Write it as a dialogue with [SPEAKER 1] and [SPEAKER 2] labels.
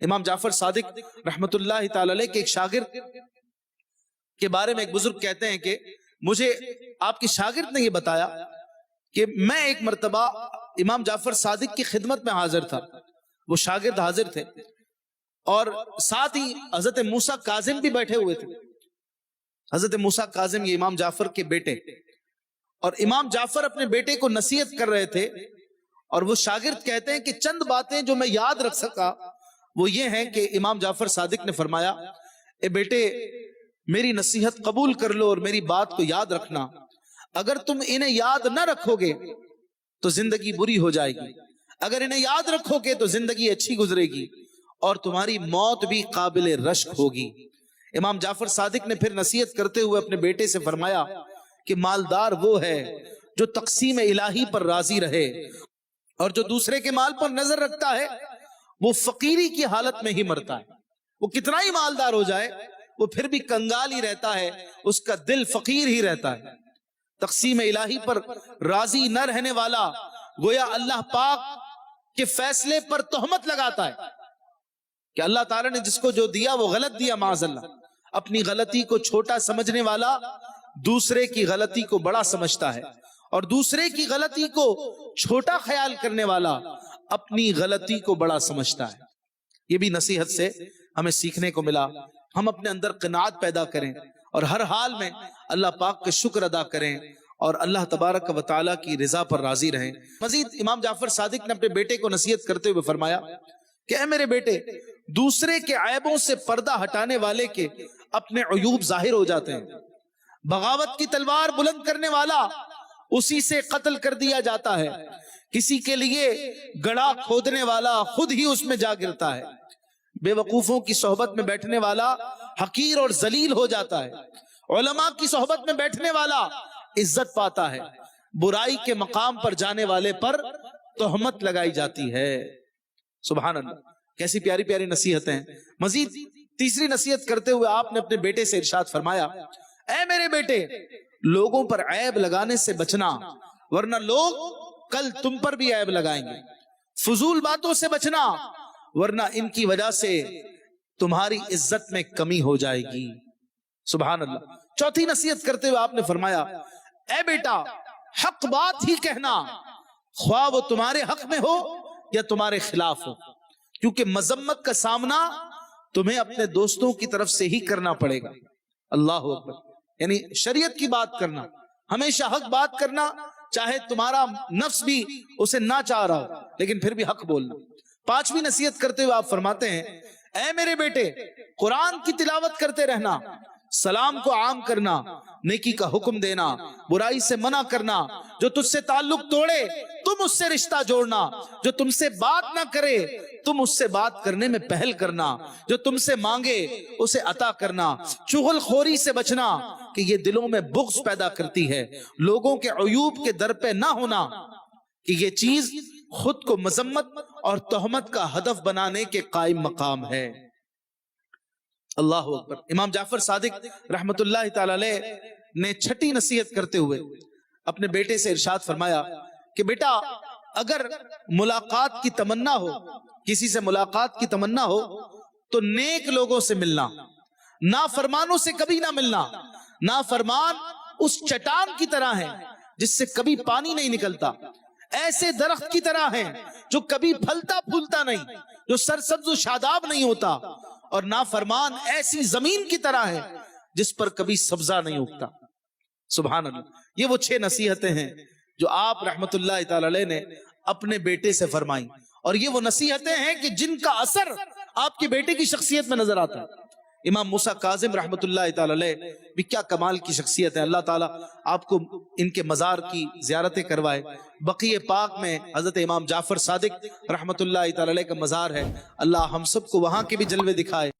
[SPEAKER 1] امام جعفر صادق رحمت اللہ تعالی علیہ کے ایک شاگرد کے بارے میں ایک بزرگ کہتے ہیں کہ مجھے آپ کے شاگرد نے یہ بتایا کہ میں ایک مرتبہ امام جعفر صادق کی خدمت میں حاضر تھا، وہ شاگرد حاضر تھے اور ساتھ ہی حضرت موسیٰ کاظم بھی بیٹھے ہوئے تھے۔ حضرت موسیٰ کاظم یہ امام جعفر کے بیٹے، اور امام جعفر اپنے بیٹے کو نصیحت کر رہے تھے، اور وہ شاگرد کہتے ہیں کہ چند باتیں جو میں یاد رکھ سکا وہ یہ ہیں کہ امام جعفر صادق نے فرمایا، اے بیٹے میری نصیحت قبول کر لو اور میری بات کو یاد رکھنا، اگر تم انہیں یاد نہ رکھو گے تو زندگی بری ہو جائے گی، اگر انہیں یاد رکھو گے تو زندگی اچھی گزرے گی اور تمہاری موت بھی قابل رشک ہوگی۔ امام جعفر صادق نے پھر نصیحت کرتے ہوئے اپنے بیٹے سے فرمایا کہ مالدار وہ ہے جو تقسیم الہی پر راضی رہے، اور جو دوسرے کے مال پر نظر رکھتا ہے وہ فقیری کی حالت میں ہی مرتا ہے۔ وہ کتنا ہی مالدار ہو جائے وہ پھر بھی کنگال ہی رہتا ہے، اس کا دل فقیر ہی رہتا ہے۔ تقسیم الہی پر راضی نہ رہنے والا گویا اللہ پاک کے فیصلے پر تہمت لگاتا ہے کہ اللہ تعالیٰ نے جس کو جو دیا وہ غلط دیا، معاذ اللہ۔ اپنی غلطی کو چھوٹا سمجھنے والا دوسرے کی غلطی کو بڑا سمجھتا ہے، اور دوسرے کی غلطی کو چھوٹا خیال کرنے والا اپنی غلطی کو بڑا سمجھتا ہے۔ یہ بھی نصیحت سے ہمیں سیکھنے کو ملا۔ ہم اپنے اندر قناعت پیدا کریں اور ہر حال میں اللہ پاک کا شکر ادا کریں اور اللہ تبارک و تعالیٰ کی رضا پر راضی رہیں۔ مزید امام جعفر صادق نے اپنے بیٹے کو نصیحت کرتے ہوئے فرمایا کہ اے میرے بیٹے، دوسرے کے عیبوں سے پردہ ہٹانے والے کے اپنے عیوب ظاہر ہو جاتے ہیں۔ بغاوت کی تلوار بلند کرنے والا اسی سے قتل کر دیا جاتا ہے۔ کسی کے لیے گڑھا کھودنے والا خود ہی اس میں جا گرتا ہے۔ بے وقوفوں کی صحبت میں بیٹھنے والا حقیر اور ذلیل ہو جاتا ہے۔ علماء کی صحبت میں بیٹھنے والا عزت پاتا ہے۔ برائی کے مقام پر جانے والے پر تہمت لگائی جاتی ہے۔ سبحان اللہ، کیسی پیاری پیاری نصیحتیں ہیں۔ مزید تیسری نصیحت کرتے ہوئے آپ نے اپنے بیٹے سے ارشاد فرمایا، اے میرے بیٹے، لوگوں پر عیب لگانے سے بچنا، ورنہ لوگ کل تم پر بھی عیب لگائیں گے۔ فضول باتوں سے بچنا، ورنہ ان کی وجہ سے تمہاری عزت میں کمی ہو جائے گی۔ سبحان اللہ۔ چوتھی نصیحت کرتے ہوئے آپ نے فرمایا، اے بیٹا، حق بات ہی کہنا، خواہ وہ تمہارے حق میں ہو یا تمہارے خلاف ہو، کیونکہ مذمت کا سامنا تمہیں اپنے دوستوں کی طرف سے ہی کرنا پڑے گا۔ اللہ اکبر۔ یعنی شریعت کی بات کرنا، ہمیشہ حق بات کرنا، چاہے تمہارا نفس بھی اسے نہ چاہ رہا ہو لیکن پھر بھی حق بولنا۔ پانچویں نصیحت کرتے ہوئے آپ فرماتے ہیں، اے میرے بیٹے، قرآن کی تلاوت کرتے رہنا، سلام کو عام کرنا، نیکی کا حکم دینا، برائی سے منع کرنا، جو تجھ سے تعلق توڑے تم اس سے رشتہ جوڑنا، جو تم سے بات نہ کرے تم اس سے بات کرنے میں پہل کرنا، جو تم سے مانگے اسے عطا کرنا، چغل خوری سے بچنا کہ یہ دلوں میں بغض پیدا کرتی ہے، لوگوں کے عیوب کے در پہ نہ ہونا کہ یہ چیز خود کو مذمت اور تہمت کا ہدف بنانے کے قائم مقام ہے۔ اللہ اکبر۔ امام جعفر صادق رحمت اللہ تعالی علیہ نے چھٹی نصیحت کرتے ہوئے اپنے بیٹے سے ارشاد فرمایا کہ بیٹا، اگر ملاقات کی تمنا ہو، کسی سے ملاقات کی تمنا ہو تو نیک لوگوں سے ملنا، نافرمانوں سے کبھی نہ ملنا۔ نافرمان اس چٹان کی طرح ہے جس سے کبھی پانی نہیں نکلتا، ایسے درخت کی طرح ہیں جو کبھی پھلتا پھولتا نہیں، جو سرسبز و شاداب نہیں ہوتا، اور نافرمان ایسی زمین کی طرح ہے جس پر کبھی سبزہ نہیں اگتا۔ سبحان اللہ۔ یہ وہ 6 نصیحتیں ہیں جو آپ رحمت اللہ تعالی علیہ نے اپنے بیٹے سے فرمائیں، اور یہ وہ نصیحتیں ہیں کہ جن کا اثر آپ کے بیٹے کی شخصیت میں نظر آتا ہے۔ امام موسیٰ کاظم رحمت اللہ تعالی علیہ بھی کیا کمال کی شخصیت ہے۔ اللہ تعالیٰ آپ کو ان کے مزار کی زیارتیں کروائے۔ بقیع پاک میں حضرت امام جعفر صادق رحمت اللہ تعالی علیہ کا مزار ہے، اللہ ہم سب کو وہاں کے بھی جلوے دکھائے۔